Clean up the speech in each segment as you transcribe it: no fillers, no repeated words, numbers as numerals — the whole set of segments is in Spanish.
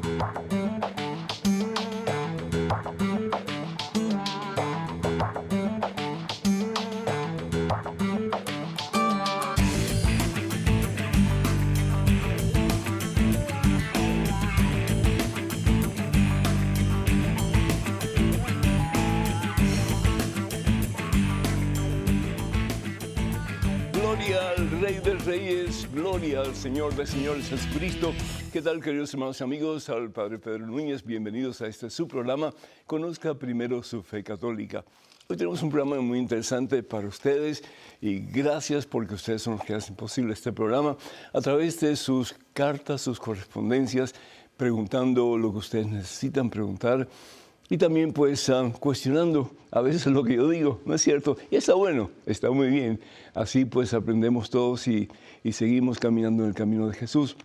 Gloria al Rey de Reyes, gloria al Señor de Señores, Jesucristo. ¿Qué tal, queridos hermanos y amigos? Al Padre Pedro Núñez, bienvenidos a este su programa, Conozca Primero su Fe Católica. Hoy tenemos un programa muy interesante para ustedes y gracias porque ustedes son los que hacen posible este programa a través de sus cartas, sus correspondencias, preguntando lo que ustedes necesitan preguntar. Y también pues cuestionando a veces lo que yo digo, ¿no es cierto? Y está bueno, está muy bien. Así pues aprendemos todos y seguimos caminando en el camino de Jesús.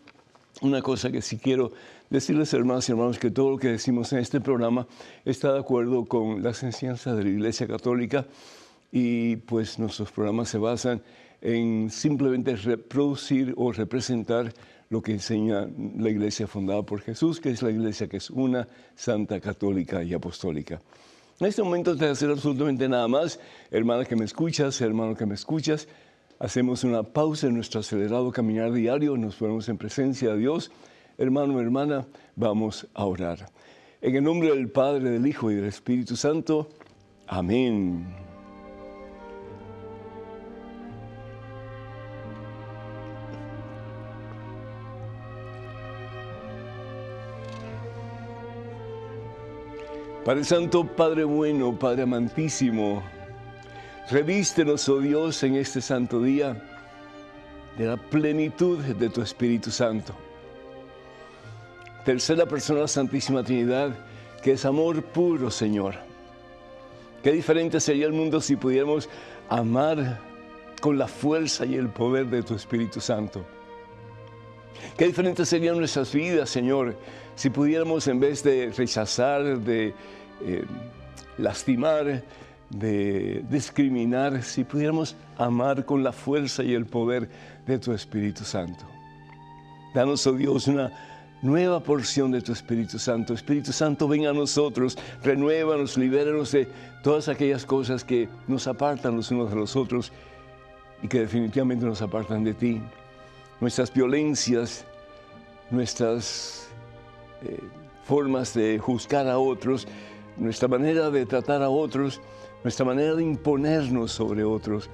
Una cosa que sí quiero decirles, hermanos y hermanos, que todo lo que decimos en este programa está de acuerdo con las enseñanzas de la Iglesia Católica y pues nuestros programas se basan en simplemente reproducir o representar lo que enseña la iglesia fundada por Jesús, que es la iglesia que es una, santa, católica y apostólica. En este momento, antes de hacer absolutamente nada más, hermana que me escuchas, hermano que me escuchas, hacemos una pausa en nuestro acelerado caminar diario, nos ponemos en presencia de Dios. Hermano, hermana, vamos a orar. En el nombre del Padre, del Hijo y del Espíritu Santo. Amén. Padre Santo, Padre bueno, Padre amantísimo, revístenos, oh Dios, en este santo día de la plenitud de tu Espíritu Santo. Tercera persona de la Santísima Trinidad, que es amor puro, Señor. Qué diferente sería el mundo si pudiéramos amar con la fuerza y el poder de tu Espíritu Santo. Qué diferentes serían nuestras vidas, Señor, si pudiéramos, en vez de rechazar, de lastimar, de discriminar, si pudiéramos amar con la fuerza y el poder de tu Espíritu Santo. Danos, oh Dios, una nueva porción de tu Espíritu Santo. Espíritu Santo, ven a nosotros, renuévanos, libéranos de todas aquellas cosas que nos apartan los unos de los otros y que definitivamente nos apartan de ti. Nuestras violencias, nuestras formas de juzgar a otros, nuestra manera de tratar a otros, nuestra manera de imponernos sobre otros.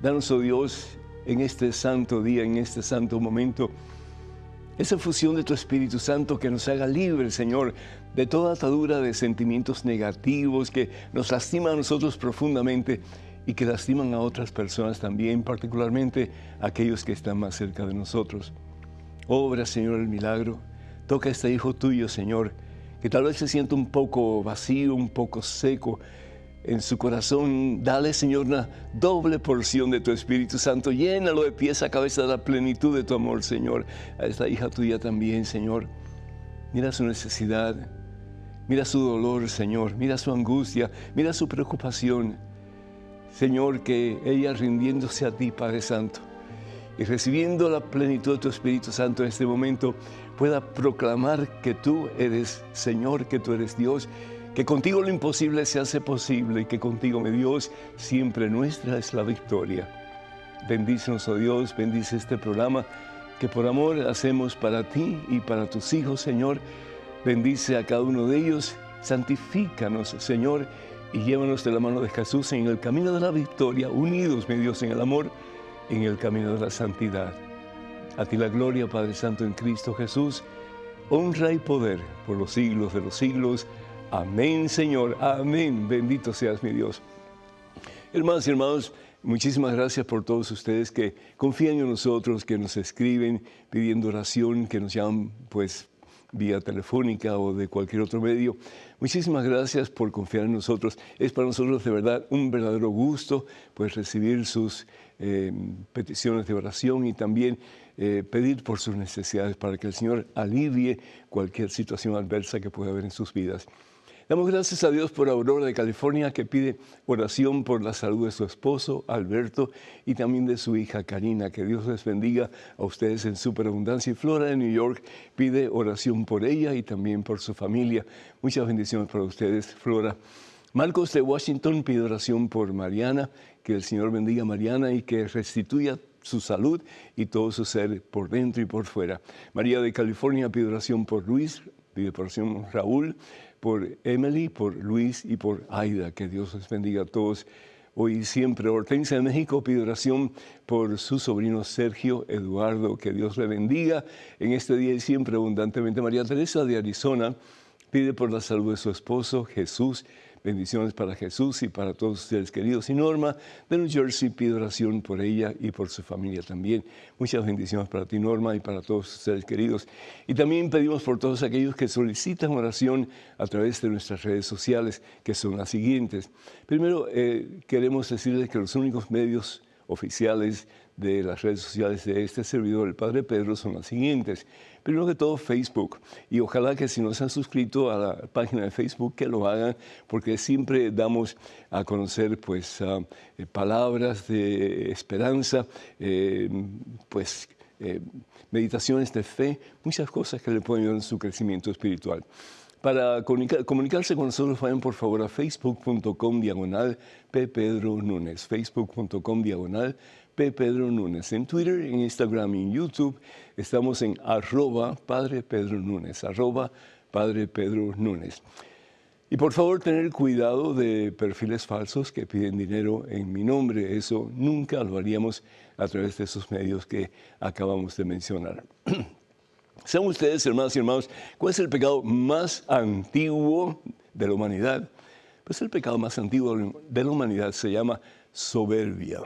Danos, oh Dios, en este santo día, en este santo momento, esa fusión de tu Espíritu Santo que nos haga libres, Señor, de toda atadura de sentimientos negativos que nos lastiman a nosotros profundamente y que lastiman a otras personas también, particularmente aquellos que están más cerca de nosotros. Obra, Señor, el milagro. Toca a este hijo tuyo, Señor, que tal vez se sienta un poco vacío, un poco seco en su corazón. Dale, Señor, una doble porción de tu Espíritu Santo. Llénalo de pies a cabeza de la plenitud de tu amor, Señor. A esta hija tuya también, Señor. Mira su necesidad, mira su dolor, Señor. Mira su angustia, mira su preocupación. Señor, que ella rindiéndose a ti, Padre Santo, y recibiendo la plenitud de tu Espíritu Santo en este momento, pueda proclamar que tú eres Señor, que tú eres Dios, que contigo lo imposible se hace posible y que contigo, mi Dios, siempre nuestra es la victoria. Bendícenos, oh Dios, bendice este programa que por amor hacemos para ti y para tus hijos, Señor. Bendice a cada uno de ellos, santifícanos, Señor, y llévanos de la mano de Jesús en el camino de la victoria, unidos, mi Dios, en el amor, en el camino de la santidad. A ti la gloria, Padre Santo, en Cristo Jesús, honra y poder por los siglos de los siglos. Amén, Señor, amén. Bendito seas, mi Dios. Hermanos y hermanos, muchísimas gracias por todos ustedes que confían en nosotros, que nos escriben pidiendo oración, que nos llaman, pues, vía telefónica o de cualquier otro medio. Muchísimas gracias por confiar en nosotros. Es para nosotros de verdad un verdadero gusto pues recibir sus peticiones de oración y también pedir por sus necesidades para que el Señor alivie cualquier situación adversa que pueda haber en sus vidas. Damos gracias a Dios por Aurora de California, que pide oración por la salud de su esposo, Alberto, y también de su hija, Karina. Que Dios les bendiga a ustedes en superabundancia. Y Flora de New York pide oración por ella y también por su familia. Muchas bendiciones para ustedes, Flora. Marcos de Washington pide oración por Mariana, que el Señor bendiga a Mariana y que restituya su salud y todo su ser por dentro y por fuera. María de California pide oración por Luis, pide oración por Raúl, por Emily, por Luis y por Aida. Que Dios les bendiga a todos hoy y siempre. Hortensia de México pide oración por su sobrino Sergio Eduardo. Que Dios le bendiga en este día y siempre abundantemente. María Teresa de Arizona pide por la salud de su esposo Jesús. Bendiciones para Jesús y para todos ustedes queridos. Y Norma de New Jersey pide oración por ella y por su familia también. Muchas bendiciones para ti, Norma, y para todos ustedes queridos. Y también pedimos por todos aquellos que solicitan oración a través de nuestras redes sociales, que son las siguientes. Primero, queremos decirles que los únicos medios oficiales de las redes sociales de este servidor, el Padre Pedro, son las siguientes. Primero que todo, Facebook. Y ojalá que si no se han suscrito a la página de Facebook, que lo hagan, porque siempre damos a conocer pues, palabras de esperanza, meditaciones de fe, muchas cosas que le pueden ayudar en su crecimiento espiritual. Para comunicarse con nosotros, vayan por favor a facebook.com/ppedronunes, facebook.com/ppedronunes. En Twitter, en Instagram y en YouTube estamos en @PadrePedroNunes, @PadrePedroNunes. Y por favor, tener cuidado de perfiles falsos que piden dinero en mi nombre. Eso nunca lo haríamos a través de esos medios que acabamos de mencionar. Sean ustedes, hermanas y hermanos, ¿cuál es el pecado más antiguo de la humanidad? Pues el pecado más antiguo de la humanidad se llama soberbia.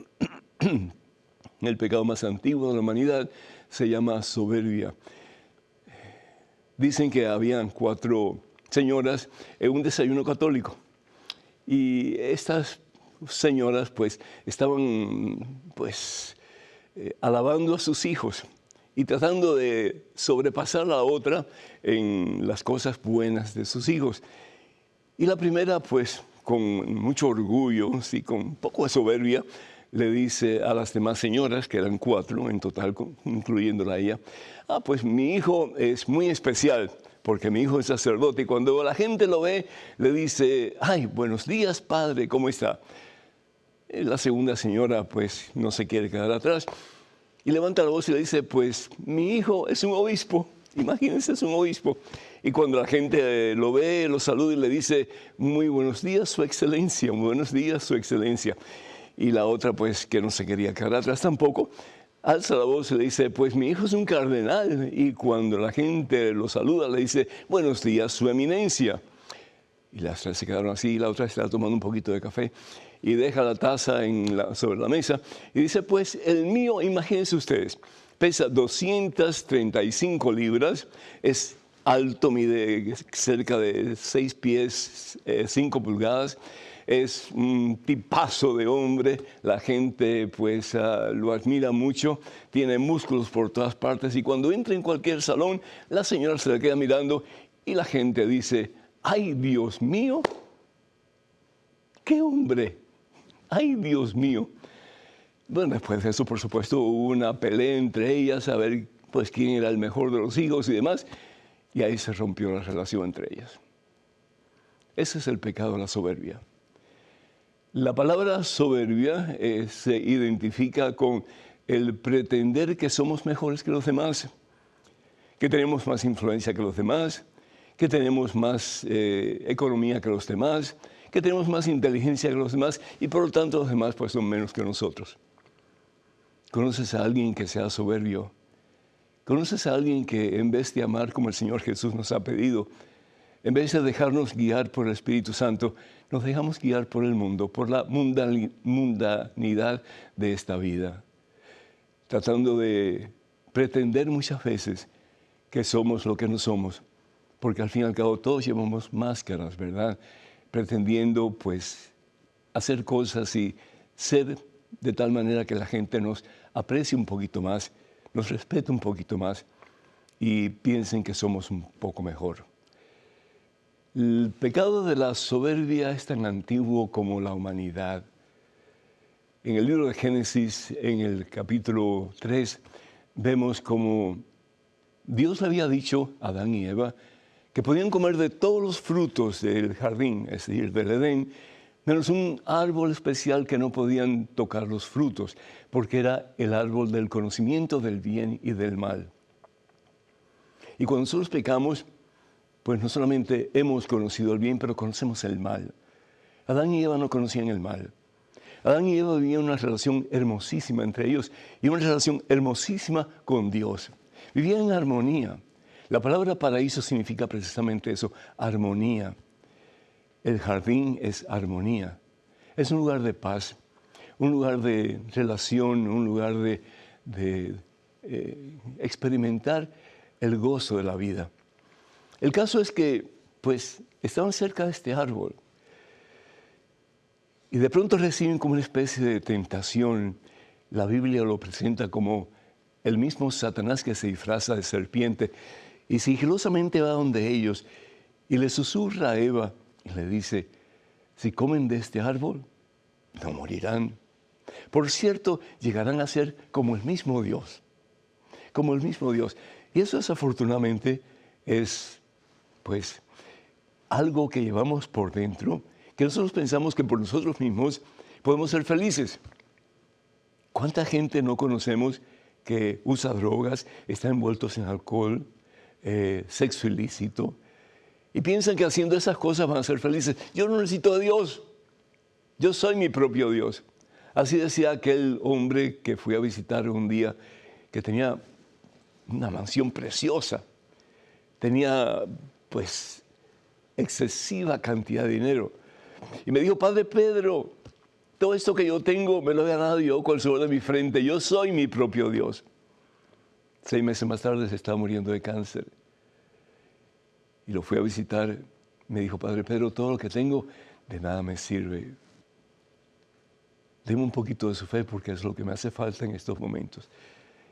El pecado más antiguo de la humanidad se llama soberbia. Dicen que habían 4 señoras en un desayuno católico. Y estas señoras pues estaban alabando a sus hijos y tratando de sobrepasar a la otra en las cosas buenas de sus hijos. Y la primera, pues, con mucho orgullo, sí, con un poco de soberbia, le dice a las demás señoras, que eran 4 en total, incluyéndola a ella, pues mi hijo es muy especial, porque mi hijo es sacerdote, y cuando la gente lo ve, le dice, ¡ay, buenos días, padre! ¿Cómo está? La segunda señora, pues, no se quiere quedar atrás, y levanta la voz y le dice, pues mi hijo es un obispo, imagínense, es un obispo. Y cuando la gente lo ve, lo saluda y le dice, muy buenos días, su excelencia, muy buenos días, su excelencia. Y la otra, pues, que no se quería quedar atrás tampoco, alza la voz y le dice, pues mi hijo es un cardenal. Y cuando la gente lo saluda, le dice, buenos días, su eminencia. Y las 3 se quedaron así, y la otra está tomando un poquito de café y deja la taza sobre la mesa y dice, pues el mío, imagínense ustedes, pesa 235 libras, es alto, mide cerca de 6 pies, 5 pulgadas, es un tipazo de hombre, la gente pues lo admira mucho, tiene músculos por todas partes y cuando entra en cualquier salón, la señora se le queda mirando y la gente dice, ¡ay, Dios mío! ¡Qué hombre! ¡Ay, Dios mío! Bueno, después de eso, por supuesto, hubo una pelea entre ellas a ver pues, quién era el mejor de los hijos y demás. Y ahí se rompió la relación entre ellas. Ese es el pecado de la soberbia. La palabra soberbia se identifica con el pretender que somos mejores que los demás, que tenemos más influencia que los demás, que tenemos más economía que los demás, que tenemos más inteligencia que los demás y por lo tanto los demás pues son menos que nosotros. ¿Conoces a alguien que sea soberbio? ¿Conoces a alguien que en vez de amar como el Señor Jesús nos ha pedido, en vez de dejarnos guiar por el Espíritu Santo, nos dejamos guiar por el mundo, por la mundanidad de esta vida, tratando de pretender muchas veces que somos lo que no somos, porque al fin y al cabo todos llevamos máscaras, ¿verdad? Pretendiendo pues hacer cosas y ser de tal manera que la gente nos aprecie un poquito más, nos respete un poquito más y piensen que somos un poco mejor. El pecado de la soberbia es tan antiguo como la humanidad. En el libro de Génesis, en el capítulo 3, vemos como Dios le había dicho a Adán y Eva que podían comer de todos los frutos del jardín, es decir, del Edén, menos un árbol especial que no podían tocar los frutos, porque era el árbol del conocimiento del bien y del mal. Y cuando nosotros pecamos, pues no solamente hemos conocido el bien, pero conocemos el mal. Adán y Eva no conocían el mal. Adán y Eva vivían una relación hermosísima entre ellos y una relación hermosísima con Dios. Vivían en armonía. La palabra paraíso significa precisamente eso, armonía. El jardín es armonía. Es un lugar de paz, un lugar de relación, un lugar de experimentar el gozo de la vida. El caso es que, pues, estaban cerca de este árbol y de pronto reciben como una especie de tentación. La Biblia lo presenta como el mismo Satanás que se disfraza de serpiente y sigilosamente va donde ellos y le susurra a Eva y le dice, si comen de este árbol, no morirán. Por cierto, llegarán a ser como el mismo Dios, como el mismo Dios. Y eso desafortunadamente es, pues, algo que llevamos por dentro, que nosotros pensamos que por nosotros mismos podemos ser felices. ¿Cuánta gente no conocemos que usa drogas, está envueltos en alcohol, sexo ilícito, y piensan que haciendo esas cosas van a ser felices? Yo no necesito a Dios, yo soy mi propio Dios. Así decía aquel hombre que fui a visitar un día, que tenía una mansión preciosa, tenía pues excesiva cantidad de dinero. Y me dijo, Padre Pedro, todo esto que yo tengo me lo he ganado yo con el sudor de mi frente, yo soy mi propio Dios. 6 meses más tarde se estaba muriendo de cáncer. Y lo fui a visitar, me dijo, Padre Pedro, todo lo que tengo de nada me sirve. Deme un poquito de su fe porque es lo que me hace falta en estos momentos.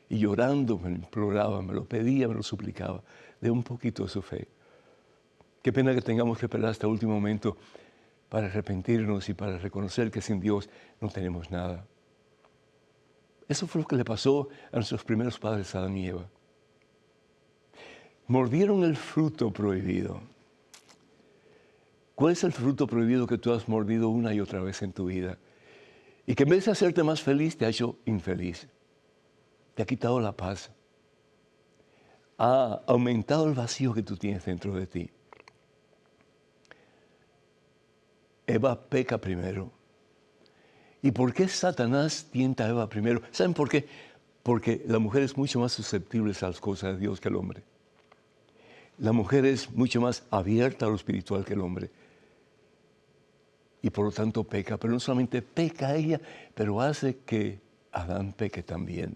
Y llorando me lo imploraba, me lo pedía, me lo suplicaba. Deme un poquito de su fe. Qué pena que tengamos que esperar hasta el último momento para arrepentirnos y para reconocer que sin Dios no tenemos nada. Eso fue lo que le pasó a nuestros primeros padres, Adán y Eva. Mordieron el fruto prohibido. ¿Cuál es el fruto prohibido que tú has mordido una y otra vez en tu vida? Y que en vez de hacerte más feliz, te ha hecho infeliz. Te ha quitado la paz. Ha aumentado el vacío que tú tienes dentro de ti. Eva peca primero. ¿Y por qué Satanás tienta a Eva primero? ¿Saben por qué? Porque la mujer es mucho más susceptible a las cosas de Dios que el hombre. La mujer es mucho más abierta a lo espiritual que el hombre. Y por lo tanto peca, pero no solamente peca ella, pero hace que Adán peque también.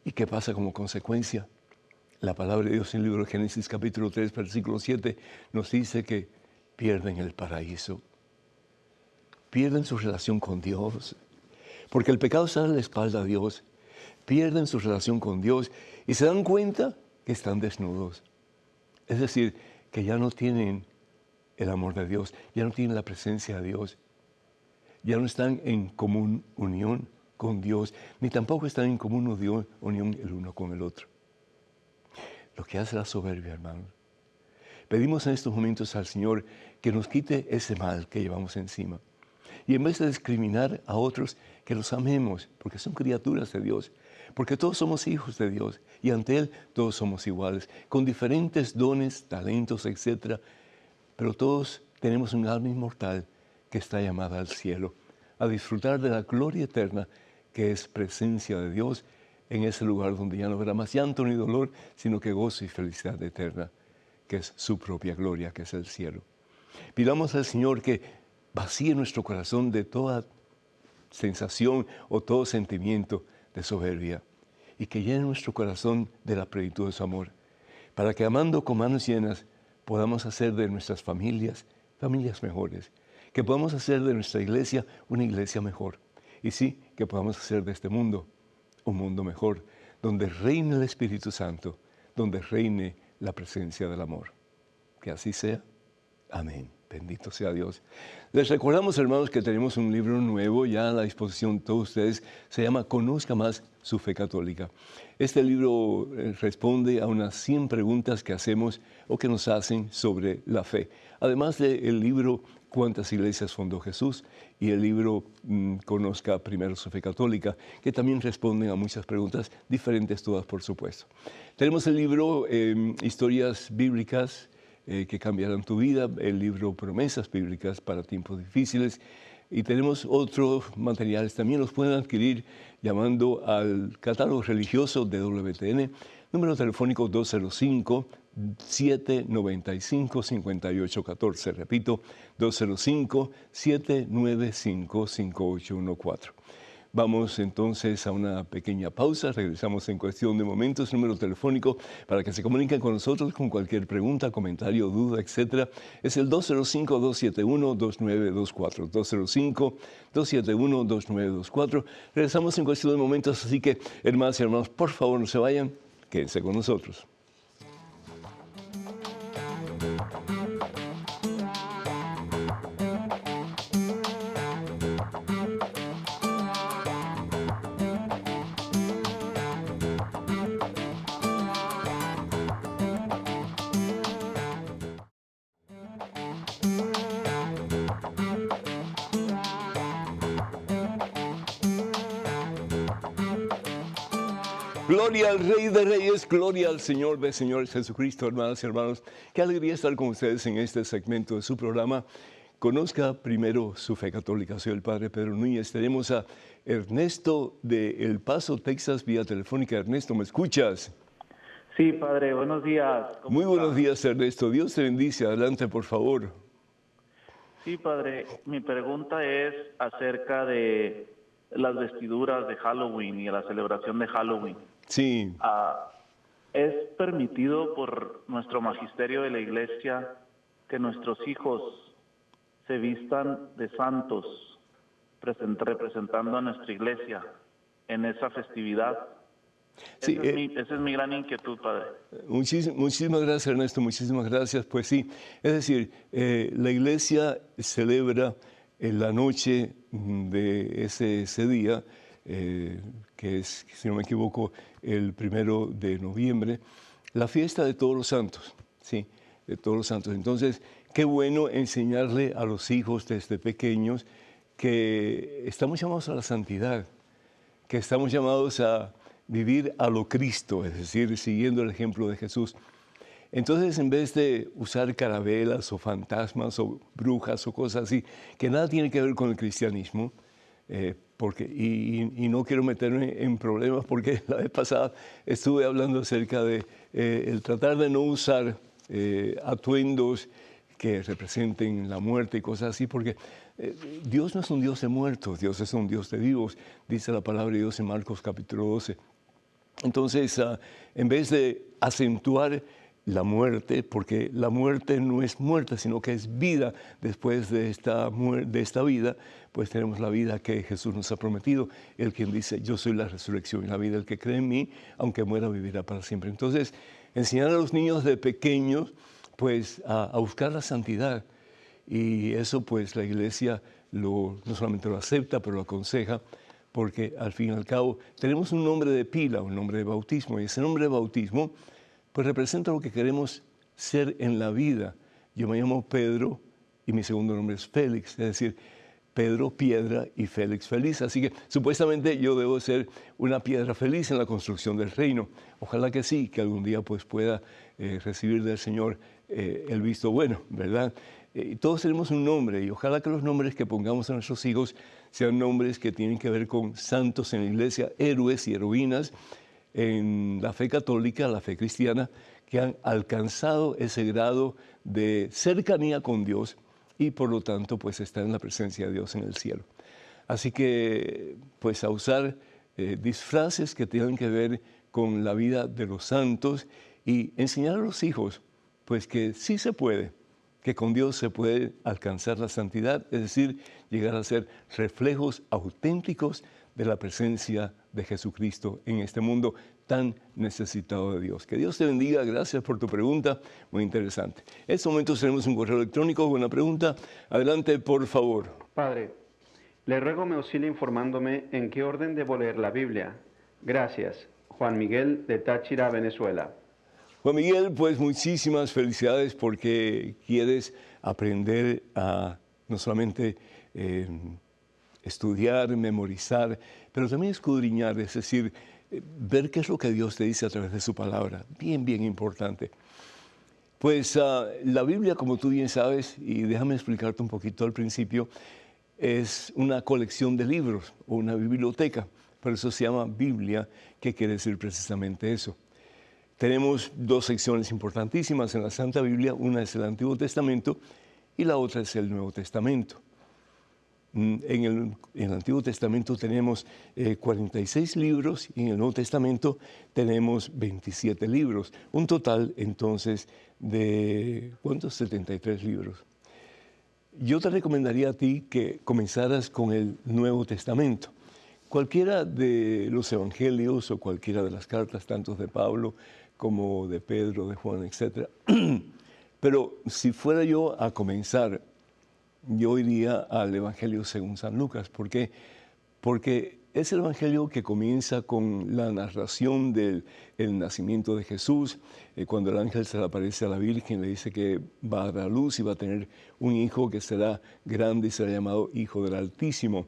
¿Y qué pasa como consecuencia? La palabra de Dios en el libro de Génesis capítulo 3, versículo 7, nos dice que pierden el paraíso. Pierden su relación con Dios, porque el pecado está a la espalda de Dios. Pierden su relación con Dios y se dan cuenta que están desnudos. Es decir, que ya no tienen el amor de Dios, ya no tienen la presencia de Dios, ya no están en común unión con Dios, ni tampoco están en común unión el uno con el otro. Lo que hace la soberbia, hermanos. Pedimos en estos momentos al Señor que nos quite ese mal que llevamos encima. Y en vez de discriminar a otros, que los amemos, porque son criaturas de Dios, porque todos somos hijos de Dios y ante Él todos somos iguales, con diferentes dones, talentos, etc. Pero todos tenemos un alma inmortal que está llamada al cielo, a disfrutar de la gloria eterna que es presencia de Dios en ese lugar donde ya no habrá más llanto ni dolor, sino que gozo y felicidad eterna, que es su propia gloria, que es el cielo. Pidamos al Señor que vacíe nuestro corazón de toda sensación o todo sentimiento de soberbia y que llene nuestro corazón de la plenitud de su amor, para que amando con manos llenas podamos hacer de nuestras familias mejores, que podamos hacer de nuestra iglesia una iglesia mejor y sí, que podamos hacer de este mundo un mundo mejor, donde reine el Espíritu Santo, donde reine la presencia del amor. Que así sea. Amén. Bendito sea Dios. Les recordamos, hermanos, que tenemos un libro nuevo ya a la disposición de todos ustedes. Se llama Conozca más su fe católica. Este libro responde a unas 100 preguntas que hacemos o que nos hacen sobre la fe. Además del libro ¿Cuántas iglesias fundó Jesús? Y el libro Conozca primero su fe católica, que también responden a muchas preguntas, diferentes todas, por supuesto. Tenemos el libro Historias bíblicas que cambiarán tu vida, el libro Promesas bíblicas para tiempos difíciles, y tenemos otros materiales. También los pueden adquirir llamando al catálogo religioso de WTN, número telefónico 205-795-5814. Repito, 205-795-5814. Vamos entonces a una pequeña pausa, regresamos en cuestión de momentos, número telefónico para que se comuniquen con nosotros con cualquier pregunta, comentario, duda, etc. Es el 205-271-2924, 205-271-2924. Regresamos en cuestión de momentos, así que hermanas y hermanos, por favor no se vayan, quédense con nosotros. Gloria al Rey de Reyes, gloria al Señor de Señores Jesucristo, hermanas y hermanos. Qué alegría estar con ustedes en este segmento de su programa. Conozca primero su fe católica. Soy el Padre Pedro Núñez. Tenemos a Ernesto de El Paso, Texas, vía telefónica. Ernesto, ¿me escuchas? Sí, Padre, buenos días. Muy buenos días, Ernesto. Dios te bendice. Adelante, por favor. Sí, Padre, mi pregunta es acerca de las vestiduras de Halloween y la celebración de Halloween. Sí. ¿Es permitido por nuestro magisterio de la Iglesia que nuestros hijos se vistan de santos representando a nuestra Iglesia en esa festividad? Sí, esa es mi gran inquietud, Padre. Muchísimas gracias, Ernesto, muchísimas gracias. Pues sí, es decir, la Iglesia celebra en la noche de ese día, que es, si no me equivoco, el 1 de noviembre, la fiesta de todos los santos, ¿sí? De todos los santos. Entonces, qué bueno enseñarle a los hijos desde pequeños que estamos llamados a la santidad, que estamos llamados a vivir a lo Cristo, es decir, siguiendo el ejemplo de Jesús. Entonces, en vez de usar carabelas o fantasmas o brujas o cosas así, que nada tiene que ver con el cristianismo, y no quiero meterme en problemas porque la vez pasada estuve hablando acerca de el tratar de no usar atuendos que representen la muerte y cosas así, porque Dios no es un Dios de muertos, Dios es un Dios de vivos, dice la palabra de Dios en Marcos capítulo 12. Entonces, en vez de acentuar la muerte, porque la muerte no es muerte, sino que es vida después de esta vida, pues tenemos la vida que Jesús nos ha prometido, el quien dice, yo soy la resurrección y la vida, el que cree en mí, aunque muera, vivirá para siempre. Entonces, enseñar a los niños de pequeños, pues, a buscar la santidad, y eso, pues, la Iglesia no solamente lo acepta, pero lo aconseja, porque al fin y al cabo tenemos un nombre de pila, un nombre de bautismo, y ese nombre de bautismo pues representa lo que queremos ser en la vida. Yo me llamo Pedro y mi segundo nombre es Félix, es decir, Pedro, piedra, y Félix, feliz. Así que supuestamente yo debo ser una piedra feliz en la construcción del reino. Ojalá que sí, que algún día pues pueda recibir del Señor el visto bueno, ¿verdad? Todos tenemos un nombre y ojalá que los nombres que pongamos a nuestros hijos sean nombres que tienen que ver con santos en la iglesia, héroes y heroínas en la fe católica, la fe cristiana, que han alcanzado ese grado de cercanía con Dios y por lo tanto pues están en la presencia de Dios en el cielo. Así que pues a usar disfraces que tengan que ver con la vida de los santos y enseñar a los hijos pues que sí se puede, que con Dios se puede alcanzar la santidad, es decir, llegar a ser reflejos auténticos de la presencia de Jesucristo en este mundo, tan necesitado de Dios. Que Dios te bendiga, gracias por tu pregunta, muy interesante. En este momento tenemos un correo electrónico con una pregunta. Adelante, por favor. Padre, le ruego me auxilie informándome en qué orden debo leer la Biblia. Gracias. Juan Miguel de Táchira, Venezuela. Juan Miguel, pues muchísimas felicidades porque quieres aprender a no solamente estudiar, memorizar, pero también escudriñar, es decir, ver qué es lo que Dios te dice a través de su palabra. Bien, bien importante. Pues la Biblia, como tú bien sabes, y déjame explicarte un poquito al principio, es una colección de libros o una biblioteca. Por eso se llama Biblia, que quiere decir precisamente eso. Tenemos dos secciones importantísimas en la Santa Biblia. Una es el Antiguo Testamento y la otra es el Nuevo Testamento. En el Antiguo Testamento tenemos 46 libros y en el Nuevo Testamento tenemos 27 libros. Un total, entonces, de, ¿cuántos? 73 libros. Yo te recomendaría a ti que comenzaras con el Nuevo Testamento. Cualquiera de los evangelios o cualquiera de las cartas, tanto de Pablo como de Pedro, de Juan, etc. Pero si fuera yo a comenzar, yo iría al Evangelio según San Lucas. ¿Por qué? Porque es el Evangelio que comienza con la narración del nacimiento de Jesús. Cuando el ángel se le aparece a la Virgen, le dice que va a dar a luz y va a tener un hijo que será grande y será llamado Hijo del Altísimo.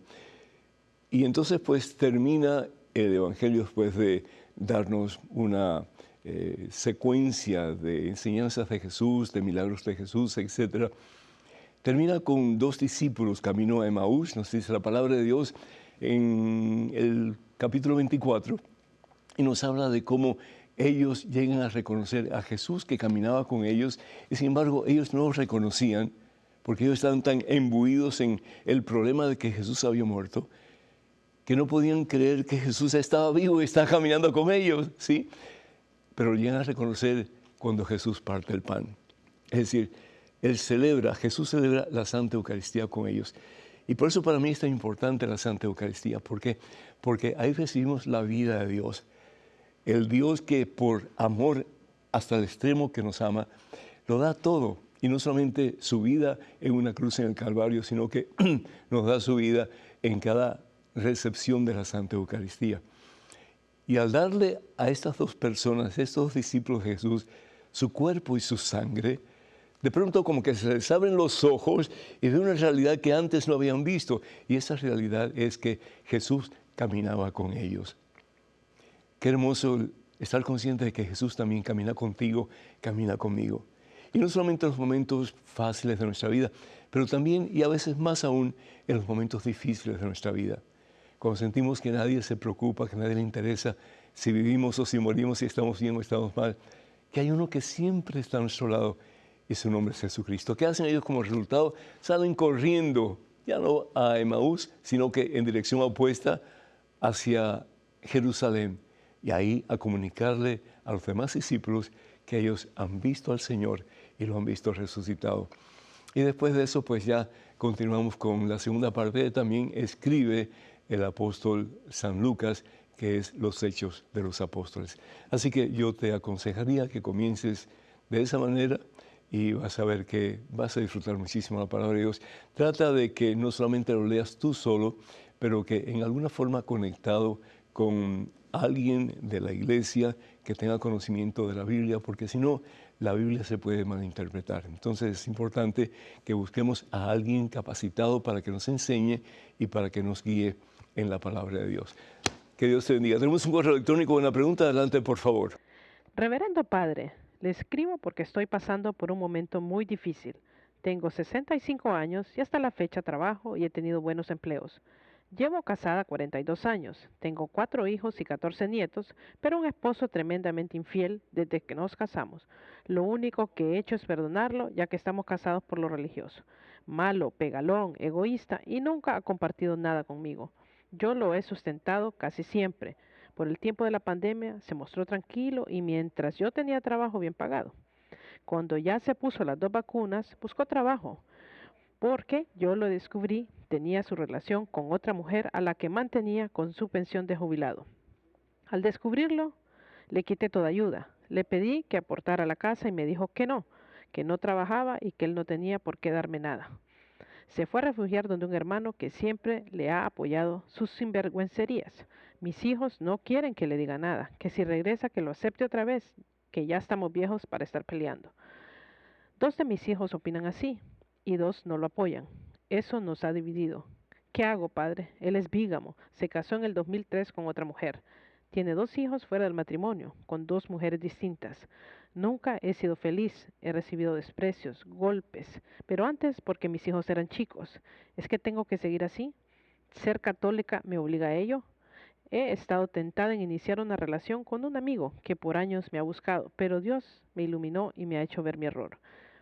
Y entonces pues termina el Evangelio después de darnos una secuencia de enseñanzas de Jesús, de milagros de Jesús, etc. Termina con dos discípulos camino a Emaús, nos dice la palabra de Dios en el capítulo 24, y nos habla de cómo ellos llegan a reconocer a Jesús que caminaba con ellos, y sin embargo ellos no lo reconocían, porque ellos estaban tan imbuidos en el problema de que Jesús había muerto, que no podían creer que Jesús estaba vivo y estaba caminando con ellos, ¿sí? Pero llegan a reconocer cuando Jesús parte el pan. Es decir, Jesús celebra la Santa Eucaristía con ellos. Y por eso para mí es tan importante la Santa Eucaristía. ¿Por qué? Porque ahí recibimos la vida de Dios. El Dios que por amor hasta el extremo que nos ama, lo da todo. Y no solamente su vida en una cruz en el Calvario, sino que nos da su vida en cada recepción de la Santa Eucaristía. Y al darle a estas dos personas, estos dos discípulos de Jesús, su cuerpo y su sangre, de pronto como que se les abren los ojos y ven una realidad que antes no habían visto. Y esa realidad es que Jesús caminaba con ellos. Qué hermoso estar consciente de que Jesús también camina contigo, camina conmigo. Y no solamente en los momentos fáciles de nuestra vida, pero también y a veces más aún en los momentos difíciles de nuestra vida. Cuando sentimos que nadie se preocupa, que nadie le interesa si vivimos o si morimos, si estamos bien o estamos mal, que hay uno que siempre está a nuestro lado y su nombre es Jesucristo. ¿Qué hacen ellos como resultado? Salen corriendo, ya no a Emaús, sino que en dirección opuesta hacia Jerusalén y ahí a comunicarle a los demás discípulos que ellos han visto al Señor y lo han visto resucitado. Y después de eso, pues ya continuamos con la segunda parte. También escribe el apóstol San Lucas, que es los Hechos de los Apóstoles. Así que yo te aconsejaría que comiences de esa manera y vas a ver que vas a disfrutar muchísimo la palabra de Dios. Trata de que no solamente lo leas tú solo, pero que en alguna forma conectado con alguien de la iglesia que tenga conocimiento de la Biblia, porque si no, la Biblia se puede malinterpretar. Entonces es importante que busquemos a alguien capacitado para que nos enseñe y para que nos guíe en la palabra de Dios. Que Dios te bendiga. Tenemos un correo electrónico con una pregunta. Adelante, por favor. Reverendo Padre, le escribo porque estoy pasando por un momento muy difícil. Tengo 65 años y hasta la fecha trabajo y he tenido buenos empleos. Llevo casada 42 años, tengo 4 hijos y 14 nietos, pero un esposo tremendamente infiel desde que nos casamos. Lo único que he hecho es perdonarlo, ya que estamos casados por lo religioso. Malo, pegalón, egoísta y nunca ha compartido nada conmigo. Yo lo he sustentado casi siempre. Por el tiempo de la pandemia se mostró tranquilo y mientras yo tenía trabajo bien pagado. Cuando ya se puso las 2 vacunas, buscó trabajo, porque yo lo descubrí, tenía su relación con otra mujer a la que mantenía con su pensión de jubilado. Al descubrirlo, Le quité toda ayuda. Le pedí que aportara a la casa y me dijo que no trabajaba y que él no tenía por qué darme nada. Se fue a refugiar donde un hermano que siempre le ha apoyado sus sinvergüencerías. Mis hijos no quieren que le diga nada, que si regresa que lo acepte otra vez, que ya estamos viejos para estar peleando. 2 de mis hijos opinan así y 2 no lo apoyan. Eso nos ha dividido. ¿Qué hago, padre? Él es bígamo, se casó en el 2003 con otra mujer. Tiene 2 hijos fuera del matrimonio, con 2 mujeres distintas. Nunca he sido feliz, he recibido desprecios, golpes, pero antes porque mis hijos eran chicos. ¿Es que tengo que seguir así? ¿Ser católica me obliga a ello? He estado tentada en iniciar una relación con un amigo que por años me ha buscado, pero Dios me iluminó y me ha hecho ver mi error.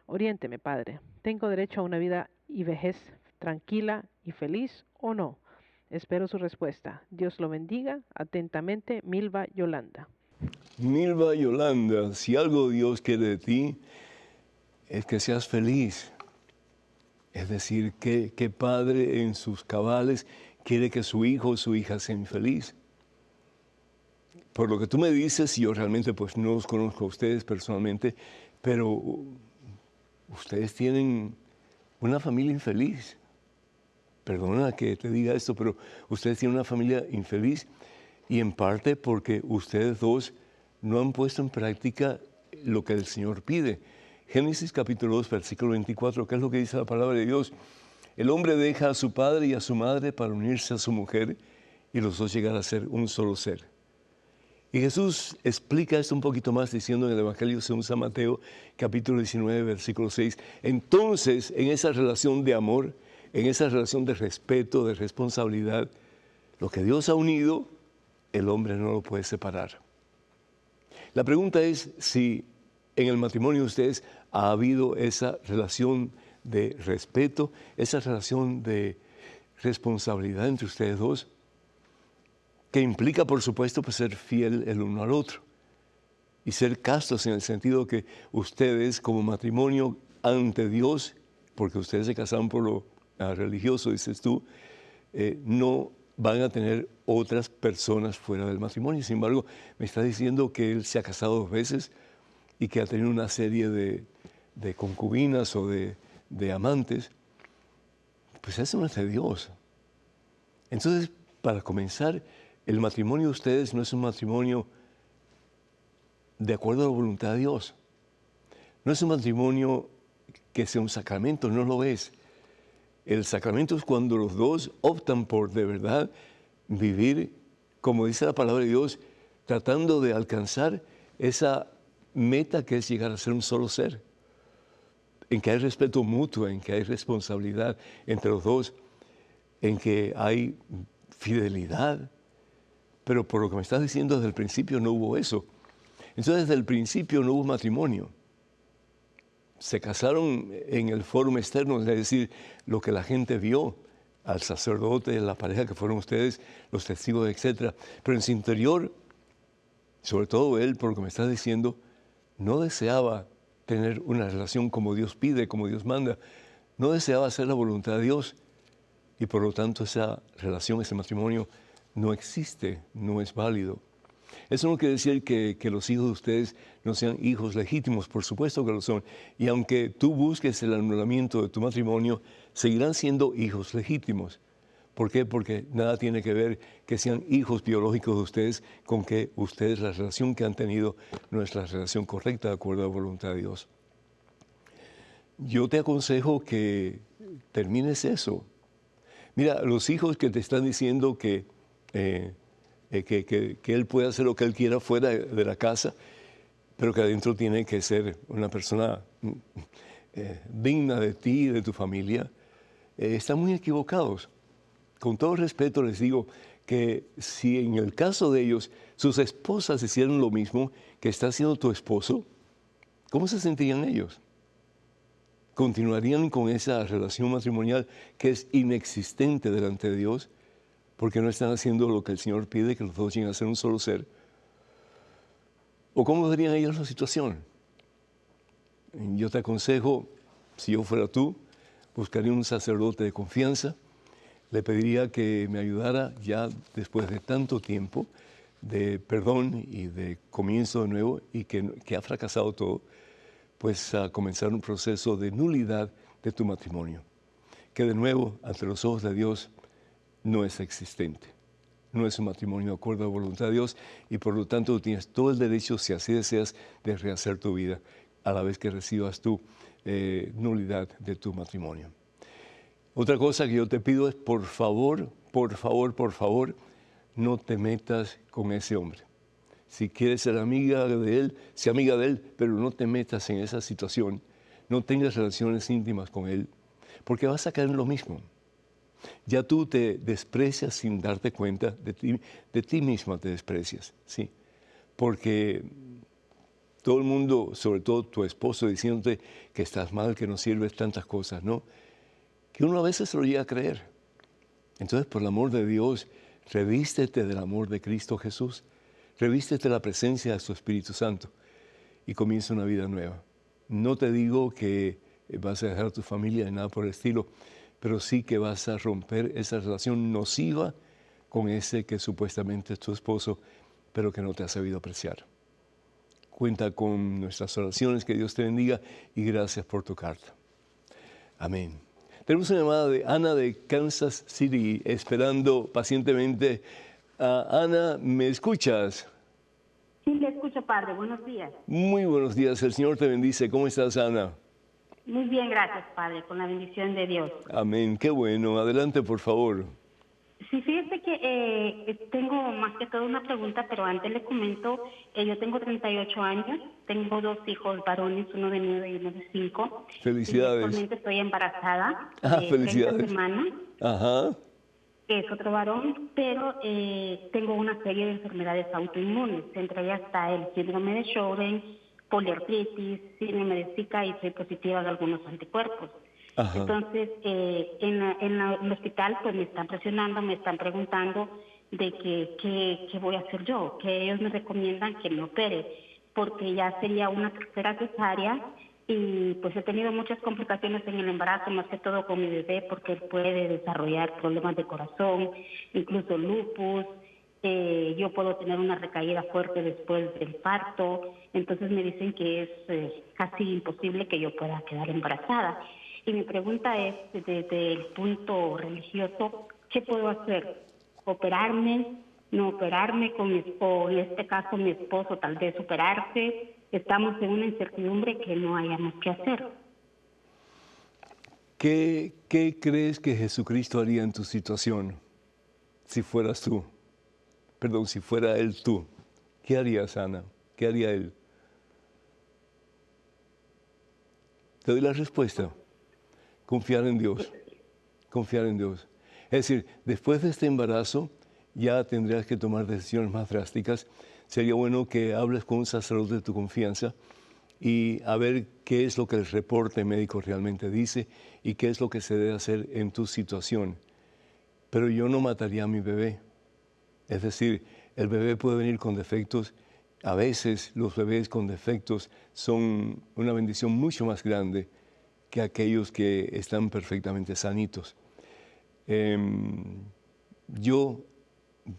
Oriénteme, Padre. ¿Tengo derecho a una vida y vejez tranquila y feliz o no? Espero su respuesta. Dios lo bendiga. Atentamente, Milva Yolanda. Milva Yolanda, si algo Dios quiere de ti, es que seas feliz. Es decir, que padre en sus cabales quiere que su hijo o su hija sean feliz. Por lo que tú me dices, yo realmente pues no los conozco a ustedes personalmente, pero ustedes tienen una familia infeliz. Perdona que te diga esto, pero ustedes tienen una familia infeliz y en parte porque ustedes dos no han puesto en práctica lo que el Señor pide. Génesis capítulo 2, versículo 24, ¿qué es lo que dice la palabra de Dios? El hombre deja a su padre y a su madre para unirse a su mujer y los dos llegan a ser un solo ser. Y Jesús explica esto un poquito más diciendo en el Evangelio según San Mateo, capítulo 19, versículo 6. Entonces, en esa relación de amor, en esa relación de respeto, de responsabilidad, lo que Dios ha unido, el hombre no lo puede separar. La pregunta es si en el matrimonio de ustedes ha habido esa relación de respeto, esa relación de responsabilidad entre ustedes dos, que implica, por supuesto, pues, ser fiel el uno al otro y ser castos en el sentido que ustedes como matrimonio ante Dios, porque ustedes se casaron por lo religioso, dices tú, no van a tener otras personas fuera del matrimonio. Sin embargo, me está diciendo que él se ha casado 2 veces y que ha tenido una serie de concubinas o de amantes. Pues eso no es de Dios. Entonces, para comenzar, el matrimonio de ustedes no es un matrimonio de acuerdo a la voluntad de Dios. No es un matrimonio que sea un sacramento, no lo es. El sacramento es cuando los dos optan por de verdad vivir, como dice la palabra de Dios, tratando de alcanzar esa meta que es llegar a ser un solo ser, en que hay respeto mutuo, en que hay responsabilidad entre los dos, en que hay fidelidad. Pero por lo que me estás diciendo, desde el principio no hubo eso. Entonces, desde el principio no hubo matrimonio. Se casaron en el foro externo, es decir, lo que la gente vio, al sacerdote, la pareja que fueron ustedes, los testigos, etc. Pero en su interior, sobre todo él, por lo que me estás diciendo, no deseaba tener una relación como Dios pide, como Dios manda. No deseaba hacer la voluntad de Dios. Y por lo tanto esa relación, ese matrimonio, no existe, no es válido. Eso no quiere decir que los hijos de ustedes no sean hijos legítimos, por supuesto que lo son. Y aunque tú busques el anulamiento de tu matrimonio, seguirán siendo hijos legítimos. ¿Por qué? Porque nada tiene que ver que sean hijos biológicos de ustedes con que ustedes, la relación que han tenido, no es la relación correcta de acuerdo a la voluntad de Dios. Yo te aconsejo que termines eso. Mira, los hijos que te están diciendo que él puede hacer lo que él quiera fuera de la casa, pero que adentro tiene que ser una persona digna de ti y de tu familia, están muy equivocados. Con todo respeto les digo que si en el caso de ellos sus esposas hicieran lo mismo que está haciendo tu esposo, ¿cómo se sentirían ellos? ¿Continuarían con esa relación matrimonial que es inexistente delante de Dios? Porque no están haciendo lo que el Señor pide, que los dos lleguen a ser un solo ser. ¿O cómo verían ellos la situación? Yo te aconsejo, si yo fuera tú, buscaría un sacerdote de confianza, le pediría que me ayudara ya después de tanto tiempo, perdón y de comienzo de nuevo y que ha fracasado todo, pues a comenzar un proceso de nulidad de tu matrimonio, que de nuevo, ante los ojos de Dios, no es existente. No es un matrimonio de acuerdo a la voluntad de Dios y por lo tanto tú tienes todo el derecho, si así deseas, de rehacer tu vida a la vez que recibas tu nulidad de tu matrimonio. Otra cosa que yo te pido es, por favor, no te metas con ese hombre. Si quieres ser amiga de él, sé amiga de él, pero no te metas en esa situación. No tengas relaciones íntimas con él, porque vas a caer en lo mismo. Ya tú te desprecias sin darte cuenta, de ti misma te desprecias, ¿sí? Porque todo el mundo, sobre todo tu esposo, diciéndote que estás mal, que no sirves, tantas cosas, ¿no? Que uno a veces se lo llega a creer. Entonces, por el amor de Dios, revístete del amor de Cristo Jesús, revístete de la presencia de su Espíritu Santo y comienza una vida nueva. No te digo que vas a dejar a tu familia ni nada por el estilo, pero sí que vas a romper esa relación nociva con ese que supuestamente es tu esposo, pero que no te ha sabido apreciar. Cuenta con nuestras oraciones, que Dios te bendiga y gracias por tu carta. Amén. Tenemos una llamada de Ana de Kansas City, esperando pacientemente. Ana, ¿me escuchas? Sí, le escucho, padre. Buenos días. Muy buenos días, el Señor te bendice. ¿Cómo estás, Ana? Muy bien, gracias, padre, con la bendición de Dios. Amén, qué bueno. Adelante, por favor. Sí, fíjese que tengo más que todo una pregunta, pero antes le comento, yo tengo 38 años, tengo 2 hijos varones, uno de 9 y uno de 5. Felicidades. Y actualmente estoy embarazada de felicidades. 30 semanas, Ajá. que es otro varón, pero tengo una serie de enfermedades autoinmunes, entre ellas está el síndrome de Sjögren, poliartritis, síndrome de Zika y soy positiva de algunos anticuerpos. Ajá. Entonces, en el hospital pues me están presionando, me están preguntando de qué voy a hacer yo, que ellos me recomiendan que me opere, porque ya sería una tercera cesárea y pues he tenido muchas complicaciones en el embarazo, más que todo con mi bebé, porque él puede desarrollar problemas de corazón, incluso lupus. Yo puedo tener una recaída fuerte después del parto, entonces me dicen que es casi imposible que yo pueda quedar embarazada. Y mi pregunta es, desde el punto religioso, ¿qué puedo hacer? ¿Operarme? ¿No operarme? O en este caso mi esposo tal vez operarse. Estamos en una incertidumbre que no hayamos que hacer. ¿Qué crees que Jesucristo haría en tu situación si fueras tú? Perdón, si fuera Él tú. ¿Qué harías, Ana? ¿Qué haría Él? Te doy la respuesta. Confiar en Dios. Confiar en Dios. Es decir, después de este embarazo ya tendrías que tomar decisiones más drásticas. Sería bueno que hables con un sacerdote de tu confianza y a ver qué es lo que el reporte médico realmente dice y qué es lo que se debe hacer en tu situación. Pero yo no mataría a mi bebé. Es decir, el bebé puede venir con defectos. A veces los bebés con defectos son una bendición mucho más grande que aquellos que están perfectamente sanitos. Yo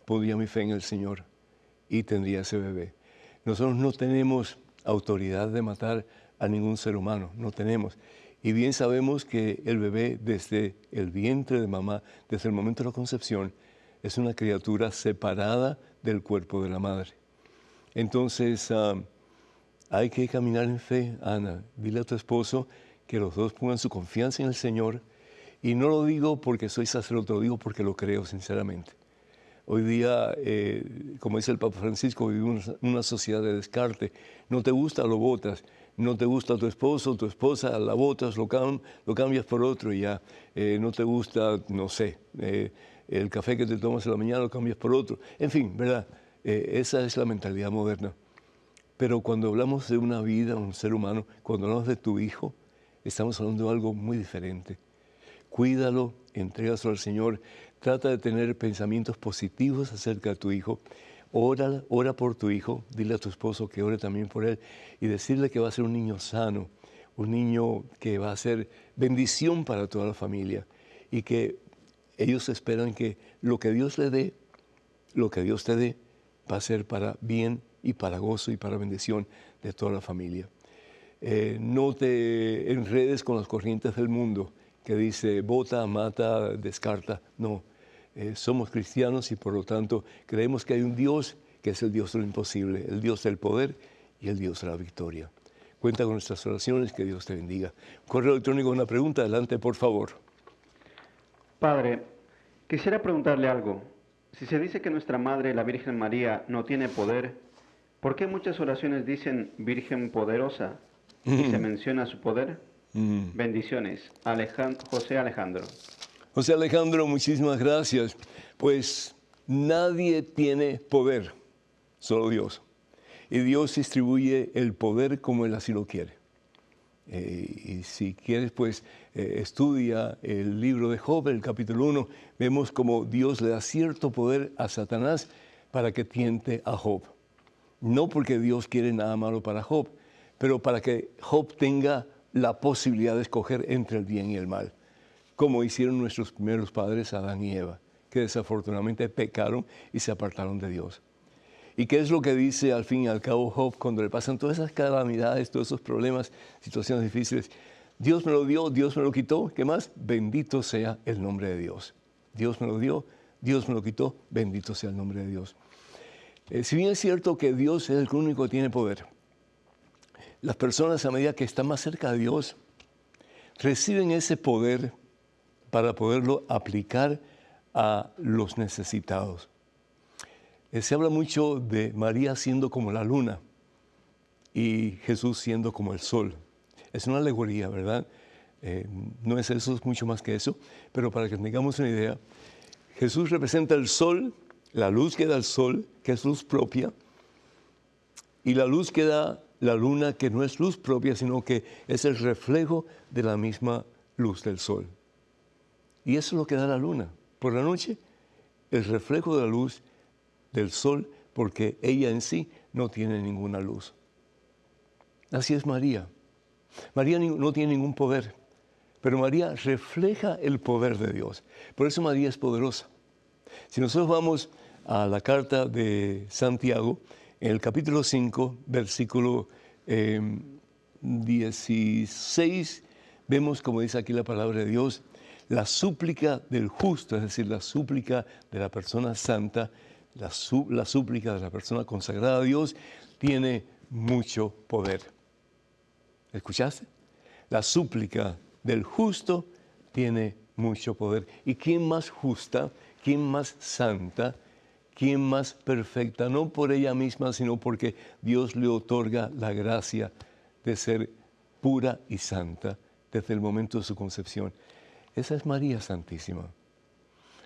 pondría mi fe en el Señor y tendría ese bebé. Nosotros no tenemos autoridad de matar a ningún ser humano, no tenemos. Y bien sabemos que el bebé desde el vientre de mamá, desde el momento de la concepción, es una criatura separada del cuerpo de la madre. Entonces, hay que caminar en fe, Ana. Dile a tu esposo que los dos pongan su confianza en el Señor. Y no lo digo porque soy sacerdote, lo digo porque lo creo sinceramente. Hoy día, como dice el Papa Francisco, vivimos en una sociedad de descarte. No te gusta, lo botas. No te gusta tu esposo, tu esposa, la botas, lo cambias por otro y ya. No te gusta, no sé, el café que te tomas en la mañana lo cambias por otro. En fin, ¿verdad? Esa es la mentalidad moderna. Pero cuando hablamos de una vida, un ser humano, cuando hablamos de tu hijo, estamos hablando de algo muy diferente. Cuídalo, entrégaselo al Señor, trata de tener pensamientos positivos acerca de tu hijo, ora por tu hijo, dile a tu esposo que ore también por él y decirle que va a ser un niño sano, un niño que va a ser bendición para toda la familia y que ellos esperan que lo que Dios le dé, lo que Dios te dé, va a ser para bien y para gozo y para bendición de toda la familia. No te enredes con las corrientes del mundo que dice vota, mata, descarta. No, somos cristianos y por lo tanto creemos que hay un Dios que es el Dios de lo imposible, el Dios del poder y el Dios de la victoria. Cuenta con nuestras oraciones, que Dios te bendiga. Correo electrónico, una pregunta, adelante por favor. Padre, quisiera preguntarle algo. Si se dice que nuestra Madre, la Virgen María, no tiene poder, ¿por qué muchas oraciones dicen Virgen poderosa y se menciona su poder? Bendiciones. José Alejandro. José Alejandro, muchísimas gracias. Pues nadie tiene poder, solo Dios. Y Dios distribuye el poder como Él así lo quiere. Y si quieres, pues estudia el libro de Job, el capítulo 1. Vemos como Dios le da cierto poder a Satanás para que tiente a Job. No porque Dios quiere nada malo para Job, pero para que Job tenga la posibilidad de escoger entre el bien y el mal, como hicieron nuestros primeros padres, Adán y Eva, que desafortunadamente pecaron y se apartaron de Dios. ¿Y qué es lo que dice al fin y al cabo Job cuando le pasan todas esas calamidades, todos esos problemas, situaciones difíciles? Dios me lo dio, Dios me lo quitó. ¿Qué más? Bendito sea el nombre de Dios. Dios me lo dio, Dios me lo quitó, bendito sea el nombre de Dios. Si bien es cierto que Dios es el único que tiene poder, las personas a medida que están más cerca de Dios reciben ese poder para poderlo aplicar a los necesitados. Se habla mucho de María siendo como la luna y Jesús siendo como el sol. Es una alegoría, ¿verdad? No es eso, es mucho más que eso, pero para que tengamos una idea, Jesús representa el sol, la luz que da el sol, que es luz propia, y la luz que da la luna, que no es luz propia, sino que es el reflejo de la misma luz del sol. Y eso es lo que da la luna. Por la noche, el reflejo de la luz del sol, porque ella en sí no tiene ninguna luz. Así es María. María no tiene ningún poder, pero María refleja el poder de Dios. Por eso María es poderosa. Si nosotros vamos a la carta de Santiago, en el capítulo 5, versículo 16, vemos, como dice aquí la palabra de Dios, la súplica del justo, es decir, la súplica de la persona santa, la súplica de la persona consagrada a Dios, tiene mucho poder. ¿Escuchaste? La súplica del justo tiene mucho poder. ¿Y quién más justa, quién más santa, quién más perfecta? No por ella misma, sino porque Dios le otorga la gracia de ser pura y santa desde el momento de su concepción. Esa es María Santísima.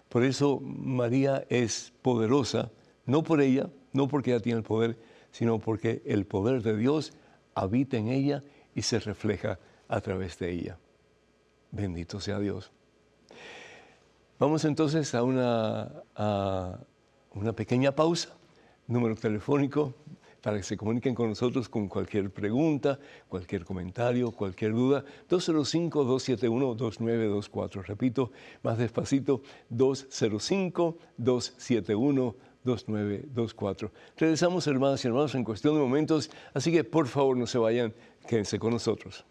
Por eso María es poderosa, no por ella, no porque ella tiene el poder, sino porque el poder de Dios habita en ella y se refleja a través de ella. Bendito sea Dios. Vamos entonces a una pequeña pausa. Número telefónico para que se comuniquen con nosotros con cualquier pregunta, cualquier comentario, cualquier duda. 205-271-2924. Repito, más despacito, 205-271-2924. Regresamos, hermanas y hermanos, en cuestión de momentos, así que por favor no se vayan, quédense con nosotros.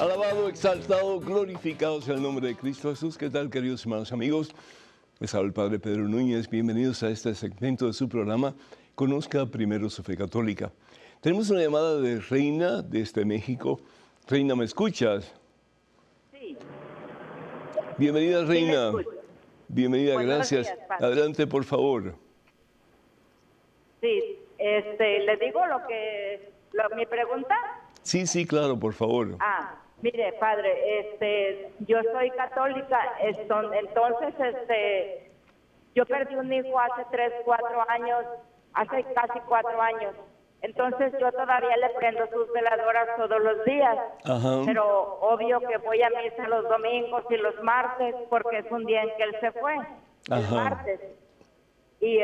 Alabado, exaltado, glorificado sea el nombre de Cristo Jesús. ¿Qué tal, queridos hermanos amigos? Les habla el Padre Pedro Núñez. Bienvenidos a este segmento de su programa, Conozca Primero su Fe Católica. Tenemos una llamada de Reina desde México. Reina, ¿me escuchas? Sí. Bienvenida, Reina. Sí, bienvenida, Buenos gracias. días, Padre. Adelante, por favor. Sí, le digo mi pregunta. Sí, claro, por favor. Mire, padre, yo soy católica, entonces, yo perdí un hijo hace 3, 4 años hace casi 4 años. Entonces yo todavía le prendo sus veladoras todos los días, Ajá. pero obvio que voy a misa los domingos y los martes porque es un día en que él se fue, el Ajá. martes. Y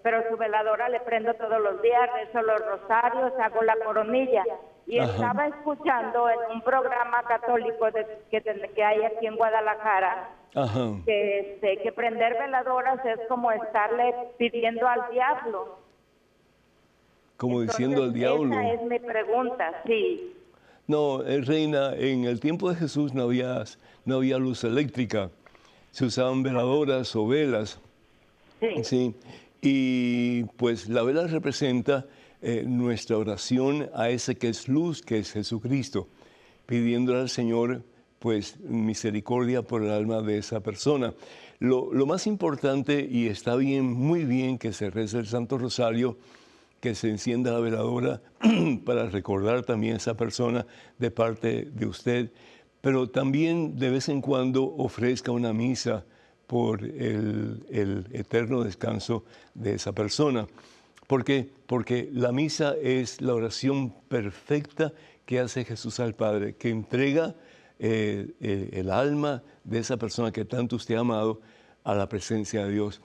pero su veladora le prendo todos los días, rezo los rosarios, hago la coronilla. Y Ajá. estaba escuchando en un programa católico que hay aquí en Guadalajara, Ajá. que prender veladoras es como estarle pidiendo al diablo. Como Entonces, diciendo al diablo. esa es mi pregunta, sí. No, reina, en el tiempo de Jesús no había luz eléctrica. Se usaban veladoras o velas. Sí. Sí. Y pues la vela representa nuestra oración a ese que es luz, que es Jesucristo, pidiéndole al Señor pues misericordia por el alma de esa persona. Lo más importante, y está bien, muy bien que se rece el Santo Rosario, que se encienda la veladora para recordar también a esa persona de parte de usted, pero también de vez en cuando ofrezca una misa por el eterno descanso de esa persona. ¿Por qué? Porque la misa es la oración perfecta que hace Jesús al Padre, que entrega el alma de esa persona que tanto usted ha amado a la presencia de Dios.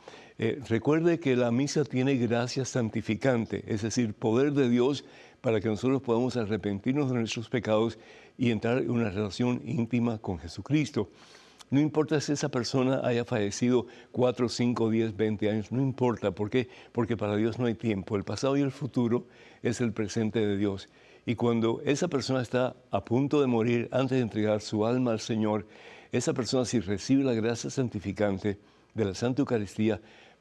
Recuerde que la misa tiene gracia santificante, es decir, poder de Dios para que nosotros podamos arrepentirnos de nuestros pecados y entrar en una relación íntima con Jesucristo. No importa si esa persona haya fallecido 4, 5, 10, 20 años, no importa. ¿Por qué? Porque para Dios no hay tiempo. El pasado y el futuro es el presente de Dios. Y cuando esa persona está a punto de morir, antes de entregar su alma al Señor, esa persona, si recibe la gracia santificante de la Santa Eucaristía,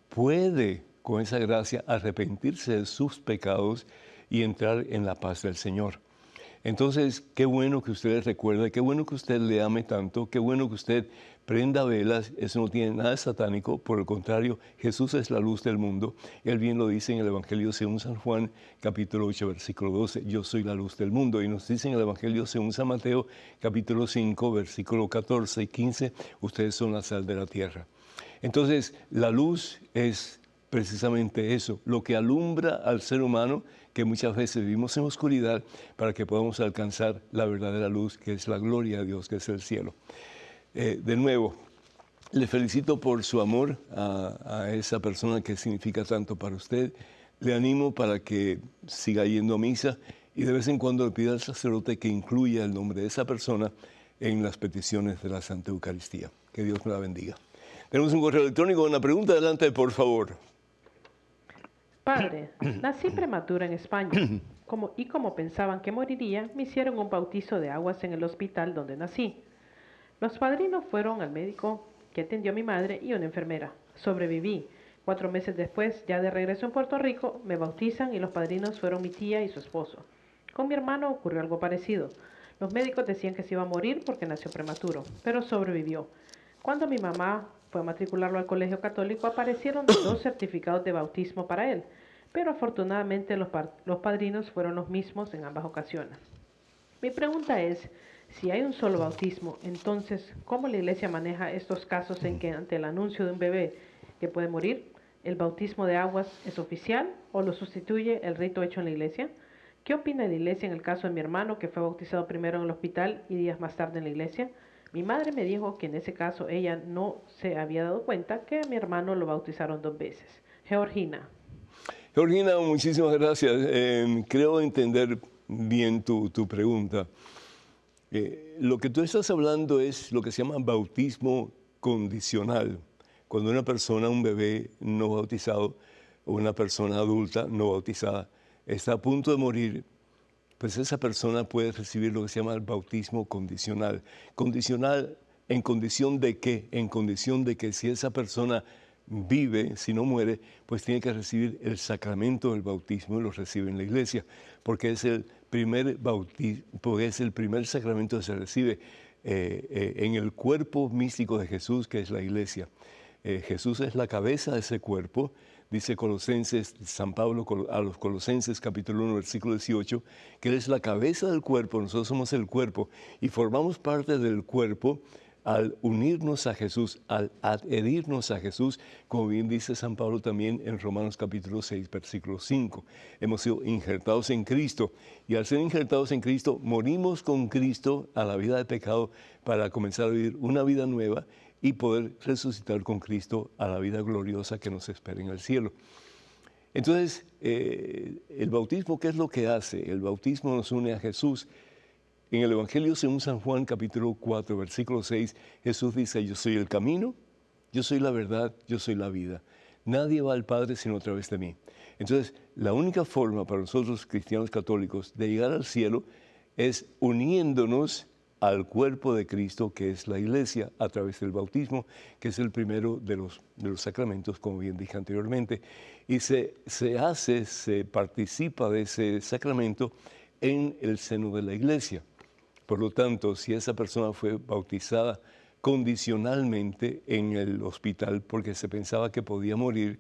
puede con esa gracia arrepentirse de sus pecados y entrar en la paz del Señor. Entonces, qué bueno que usted le recuerde, qué bueno que usted le ame tanto, qué bueno que usted prenda velas, eso no tiene nada de satánico, por el contrario, Jesús es la luz del mundo. Él bien lo dice en el Evangelio según San Juan, capítulo 8, versículo 12, yo soy la luz del mundo. Y nos dice en el Evangelio según San Mateo, capítulo 5, versículo 14 y 15, ustedes son la sal de la tierra. Entonces, la luz es precisamente eso, lo que alumbra al ser humano, que muchas veces vivimos en oscuridad, para que podamos alcanzar la verdadera luz, que es la gloria de Dios, que es el cielo. De nuevo, le felicito por su amor a esa persona que significa tanto para usted. Le animo para que siga yendo a misa y de vez en cuando le pida al sacerdote que incluya el nombre de esa persona en las peticiones de la Santa Eucaristía. Que Dios me la bendiga. Tenemos un correo electrónico, una pregunta, adelante, por favor. Padre, nací prematura en España. Como pensaban que moriría, me hicieron un bautizo de aguas en el hospital donde nací. Los padrinos fueron al médico que atendió a mi madre y una enfermera. Sobreviví. 4 meses después, ya de regreso en Puerto Rico, me bautizan y los padrinos fueron mi tía y su esposo. Con mi hermano ocurrió algo parecido. Los médicos decían que se iba a morir porque nació prematuro, pero sobrevivió. Cuando mi mamá fue a matricularlo al colegio católico, aparecieron 2 certificados de bautismo para él, pero afortunadamente los padrinos fueron los mismos en ambas ocasiones. Mi pregunta es, si hay un solo bautismo, entonces, ¿cómo la Iglesia maneja estos casos en que ante el anuncio de un bebé que puede morir, el bautismo de aguas es oficial o lo sustituye el rito hecho en la Iglesia? ¿Qué opina la Iglesia en el caso de mi hermano que fue bautizado primero en el hospital y días más tarde en la Iglesia? Mi madre me dijo que en ese caso ella no se había dado cuenta que a mi hermano lo bautizaron 2 veces. Georgina. Georgina, muchísimas gracias. Creo entender bien tu pregunta. Lo que tú estás hablando es lo que se llama bautismo condicional. Cuando una persona, un bebé no bautizado o una persona adulta no bautizada está a punto de morir, pues esa persona puede recibir lo que se llama el bautismo condicional. ¿Condicional en condición de qué? En condición de que si esa persona vive, si no muere, pues tiene que recibir el sacramento del bautismo y lo recibe en la iglesia, porque es el primer bautismo, porque es el primer sacramento que se recibe en el cuerpo místico de Jesús, que es la iglesia. Jesús es la cabeza de ese cuerpo. Dice Colosenses, San Pablo a los Colosenses, capítulo 1, versículo 18, que Él es la cabeza del cuerpo, nosotros somos el cuerpo y formamos parte del cuerpo al unirnos a Jesús, al adherirnos a Jesús, como bien dice San Pablo también en Romanos capítulo 6, versículo 5. Hemos sido injertados en Cristo y al ser injertados en Cristo, morimos con Cristo a la vida de pecado para comenzar a vivir una vida nueva y poder resucitar con Cristo a la vida gloriosa que nos espera en el cielo. Entonces, el bautismo, ¿qué es lo que hace? El bautismo nos une a Jesús. En el Evangelio según San Juan, capítulo 4, versículo 6, Jesús dice, yo soy el camino, yo soy la verdad, yo soy la vida. Nadie va al Padre sino a través de mí. Entonces, la única forma para nosotros, cristianos católicos, de llegar al cielo es uniéndonos al cuerpo de Cristo, que es la Iglesia, a través del bautismo, que es el primero de los sacramentos, como bien dije anteriormente. Y se participa de ese sacramento en el seno de la Iglesia. Por lo tanto, si esa persona fue bautizada condicionalmente en el hospital porque se pensaba que podía morir,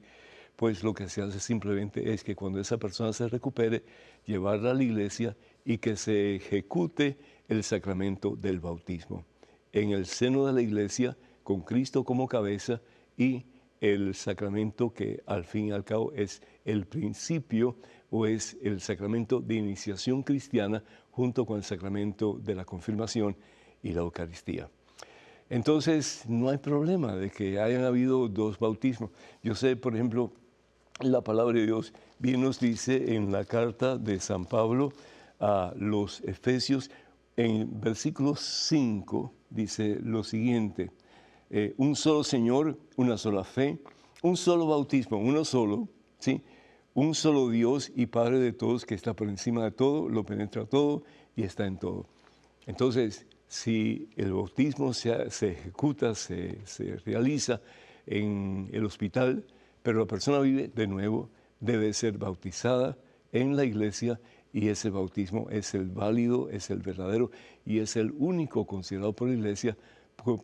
pues lo que se hace simplemente es que cuando esa persona se recupere, llevarla a la iglesia y que se ejecute el sacramento del bautismo. En el seno de la iglesia, con Cristo como cabeza y el sacramento que al fin y al cabo es el principio o es el sacramento de iniciación cristiana junto con el sacramento de la confirmación y la Eucaristía. Entonces, no hay problema de que hayan habido dos bautismos. Yo sé, por ejemplo, la palabra de Dios bien nos dice en la carta de San Pablo a los Efesios, en versículo 5, dice lo siguiente, un solo Señor, una sola fe, un solo bautismo, uno solo, ¿sí? Un solo Dios y Padre de todos, que está por encima de todo, lo penetra todo y está en todo. Entonces, si el bautismo se ejecuta, se realiza en el hospital, pero la persona vive de nuevo, debe ser bautizada en la iglesia y ese bautismo es el válido, es el verdadero y es el único considerado por la iglesia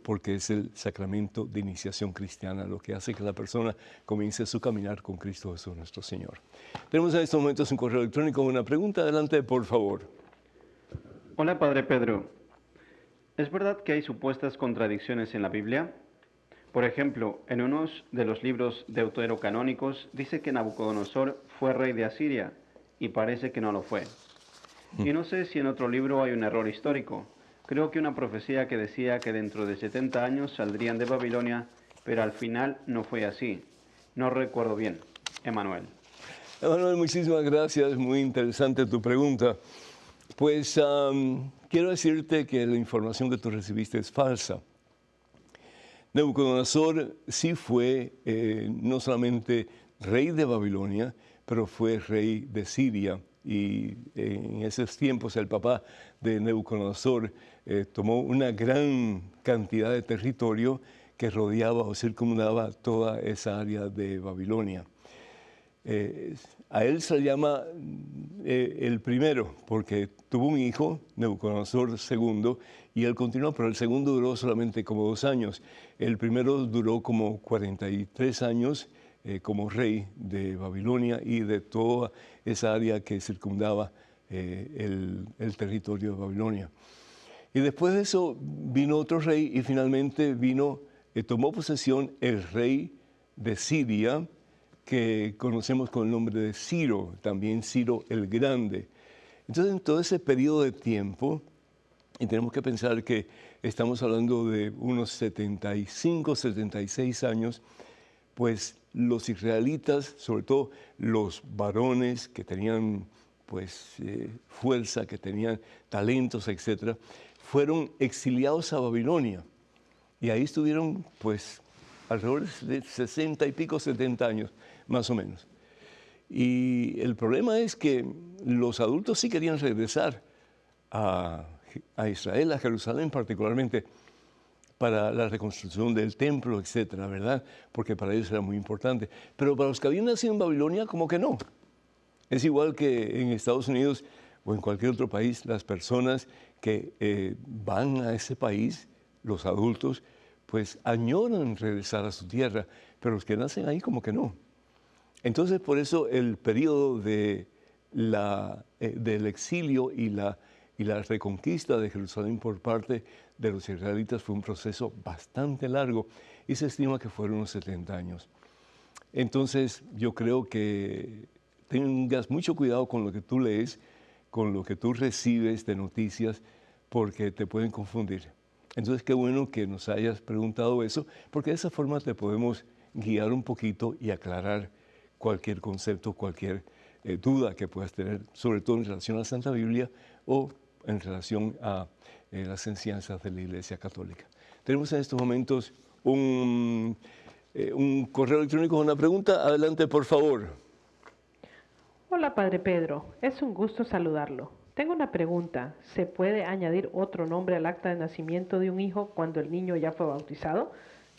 porque es el sacramento de iniciación cristiana, lo que hace que la persona comience su caminar con Cristo Jesús nuestro Señor. Tenemos en estos momentos un correo electrónico, una pregunta. Adelante, por favor. Hola, Padre Pedro. ¿Es verdad que hay supuestas contradicciones en la Biblia? Por ejemplo, en uno de los libros deuterocanónicos dice que Nabucodonosor fue rey de Asiria y parece que no lo fue. Y no sé si en otro libro hay un error histórico. Creo que una profecía que decía que dentro de 70 años saldrían de Babilonia, pero al final no fue así. No recuerdo bien. Emanuel. Emanuel, muchísimas gracias. Muy interesante tu pregunta. Pues quiero decirte que la información que tú recibiste es falsa. Nabucodonosor sí fue no solamente rey de Babilonia, pero fue rey de Siria. Y en esos tiempos el papá de Nabucodonosor tomó una gran cantidad de territorio que rodeaba o circundaba toda esa área de Babilonia. A él se le llama el primero porque tuvo un hijo, Nabucodonosor II, y él continuó, pero el segundo duró solamente como 2 años. El primero duró como 43 años como rey de Babilonia y de toda esa área que circundaba el territorio de Babilonia. Y después de eso vino otro rey y finalmente tomó posesión el rey de Siria, que conocemos con el nombre de Ciro, también Ciro el Grande. Entonces, en todo ese periodo de tiempo, y tenemos que pensar que estamos hablando de unos 75, 76 años, pues los israelitas, sobre todo los varones que tenían pues fuerza, que tenían talentos, etcétera, fueron exiliados a Babilonia. Y ahí estuvieron pues alrededor de 60 y pico, 70 años, más o menos. Y el problema es que los adultos sí querían regresar a Israel, a Jerusalén particularmente, para la reconstrucción del templo, etcétera, ¿verdad? Porque para ellos era muy importante. Pero para los que habían nacido en Babilonia, como que no. Es igual que en Estados Unidos o en cualquier otro país, las personas que van a ese país, los adultos, pues añoran regresar a su tierra, pero los que nacen ahí como que no. Entonces, por eso el periodo del exilio y la y la reconquista de Jerusalén por parte de los israelitas fue un proceso bastante largo y se estima que fueron unos 70 años. Entonces yo creo que tengas mucho cuidado con lo que tú lees, con lo que tú recibes de noticias, porque te pueden confundir. Entonces qué bueno que nos hayas preguntado eso, porque de esa forma te podemos guiar un poquito y aclarar cualquier concepto, cualquier duda que puedas tener, sobre todo en relación a la Santa Biblia o en relación a las enseñanzas de la Iglesia Católica. Tenemos en estos momentos un correo electrónico con una pregunta. Adelante, por favor. Hola, Padre Pedro. Es un gusto saludarlo. Tengo una pregunta. ¿Se puede añadir otro nombre al acta de nacimiento de un hijo cuando el niño ya fue bautizado?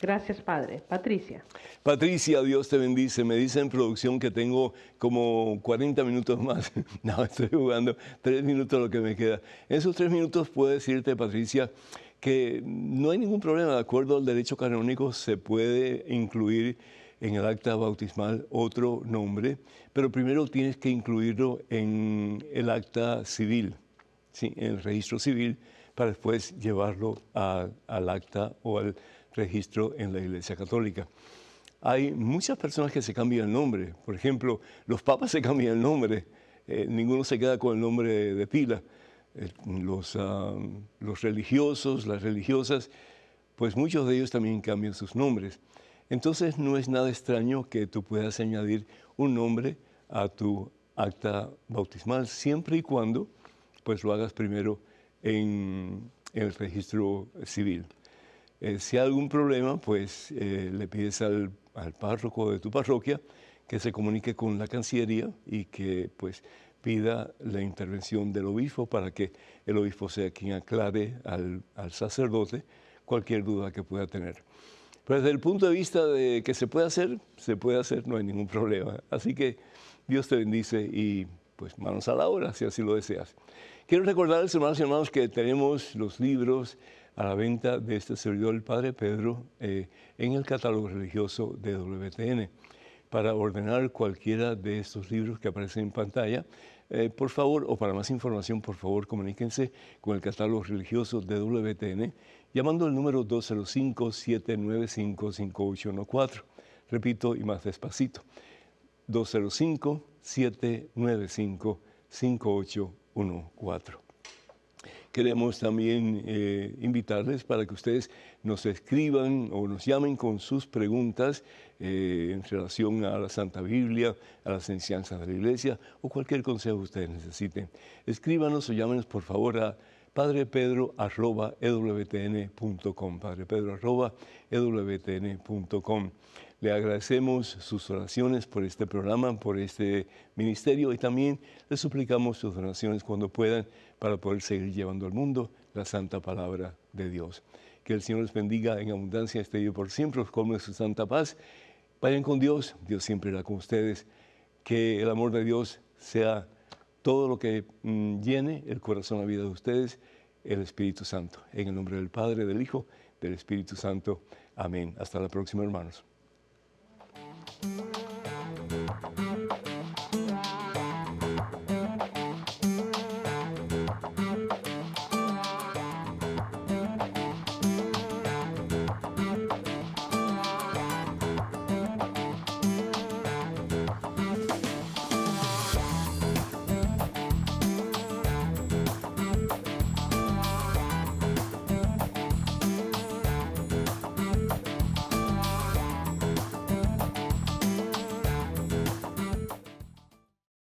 Gracias, Padre. Patricia. Patricia, Dios te bendice. Me dice en producción que tengo como 40 minutos más. No, estoy jugando. 3 minutos lo que me queda. En esos 3 minutos puedo decirte, Patricia, que no hay ningún problema. De acuerdo al derecho canónico, se puede incluir en el acta bautismal otro nombre, pero primero tienes que incluirlo en el acta civil, ¿sí? En el registro civil, para después llevarlo al acta o al registro en la Iglesia Católica. Hay muchas personas que se cambian el nombre. Por ejemplo, los papas se cambian el nombre. Ninguno se queda con el nombre de pila. Los religiosos, las religiosas, pues muchos de ellos también cambian sus nombres. Entonces no es nada extraño que tú puedas añadir un nombre a tu acta bautismal, siempre y cuando pues lo hagas primero en el registro civil. Si hay algún problema, pues le pides al párroco de tu parroquia que se comunique con la Cancillería y que pues pida la intervención del obispo para que el obispo sea quien aclare al sacerdote cualquier duda que pueda tener. Pero desde el punto de vista de que se puede hacer, no hay ningún problema. Así que Dios te bendice y pues manos a la obra, si así lo deseas. Quiero recordarles, hermanos y hermanos, que tenemos los libros a la venta de este servidor, el Padre Pedro, en el catálogo religioso de WTN. Para ordenar cualquiera de estos libros que aparecen en pantalla, por favor, o para más información, por favor, comuníquense con el catálogo religioso de WTN, llamando al número 205-795-5814. Repito, y más despacito, 205-795-5814. Queremos también invitarles para que ustedes nos escriban o nos llamen con sus preguntas en relación a la Santa Biblia, a las enseñanzas de la Iglesia o cualquier consejo que ustedes necesiten. Escríbanos o llámenos por favor a padrepedro@ewtn.com, padrepedro@ewtn.com. Le agradecemos sus oraciones por este programa, por este ministerio y también le suplicamos sus donaciones cuando puedan para poder seguir llevando al mundo la santa palabra de Dios. Que el Señor les bendiga en abundancia este día por siempre, os colme de su santa paz. Vayan con Dios, Dios siempre irá con ustedes. Que el amor de Dios sea todo lo que llene el corazón, la vida de ustedes, el Espíritu Santo. En el nombre del Padre, del Hijo, del Espíritu Santo. Amén. Hasta la próxima, hermanos.